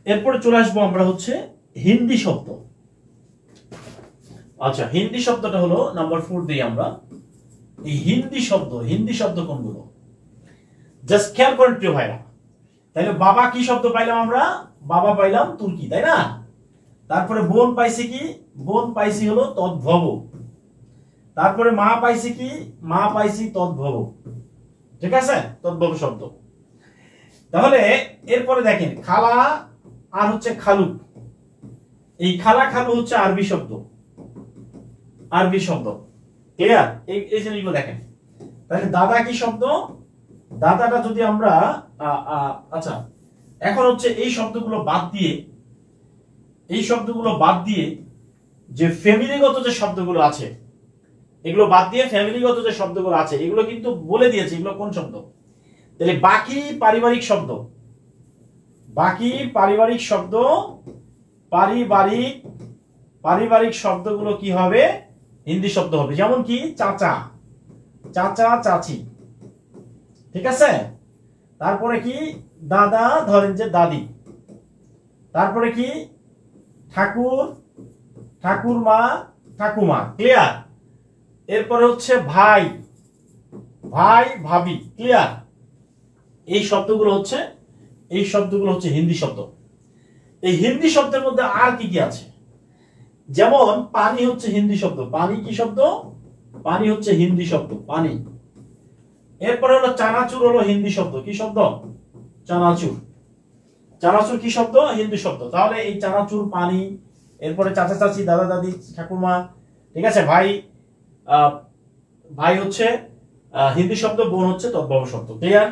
এরপরে চলে আসবো আমরা হচ্ছে হিন্দি শব্দ। আচ্ছা, হিন্দি শব্দটা হলো নাম্বার 4 দিই আমরা। এই হিন্দি শব্দ কোনগুলো জাস্ট খেয়াল করেন প্রিয় ভাইরা। তাহলে বাবা কি শব্দ পাইলাম আমরা? বাবা পাইলাম তুর্কি, তাই না? তারপরে বোন পাইছি কি? বোন পাইছি হলো তদ্ভব। তারপরে মা পাইছি কি? মা পাইছি তদ্ভব। ঠিক আছে, তদ্ভব শব্দ। তাহলে এরপরে দেখেন খালা আর হচ্ছে খালু। এই খালা খালু হচ্ছে আরবি শব্দ, আরবি শব্দ। ক্লিয়ার? এই জিনিসগুলো দেখেন। তাহলে দাদা কি শব্দ? দাদাটা যদি আমরা আচ্ছা, এখন হচ্ছে এই শব্দগুলো বাদ দিয়ে যে ফ্যামিলিগত যে শব্দগুলো আছে, এগুলো বাদ দিয়ে ফ্যামিলিগত যে শব্দগুলো আছে এগুলো কিন্তু বলে দিয়েছে এগুলো কোন শব্দ। তাহলে বাকি পারিবারিক শব্দ, পারিবারিক শব্দগুলো কি হবে? হিন্দি শব্দ হবে। যেমন কি চাচা, চাচা চাচি। ঠিক আছে? তারপরে কি দাদা, ধরেন যে দাদি। তারপরে কি ঠাকুর, ঠাকুরমা, ঠাকুমা। ক্লিয়ার? এরপরে হচ্ছে ভাই, ভাই ভাবি। ক্লিয়ার? এই শব্দগুলো হচ্ছে হিন্দি শব্দ। এই হিন্দি শব্দের মধ্যে আর কি কি আছে? যেমন পানি হচ্ছে হিন্দি শব্দ। পানি কি শব্দ? পানি হচ্ছে হিন্দি শব্দ, পানি। এরপরে হলো চানাচুর, হলো হিন্দি শব্দ। কি শব্দ? চানাচুর। চানাচুর কি শব্দ? হিন্দি শব্দ। তাহলে এই চানাচুর, পানি, এরপরে চাচা চাচি, দাদা দাদি, ঠাকুমা। ঠিক আছে? ভাই, ভাই হচ্ছে হিন্দি শব্দ, বোন হচ্ছে তদ্ভব শব্দ। ক্লিয়ার?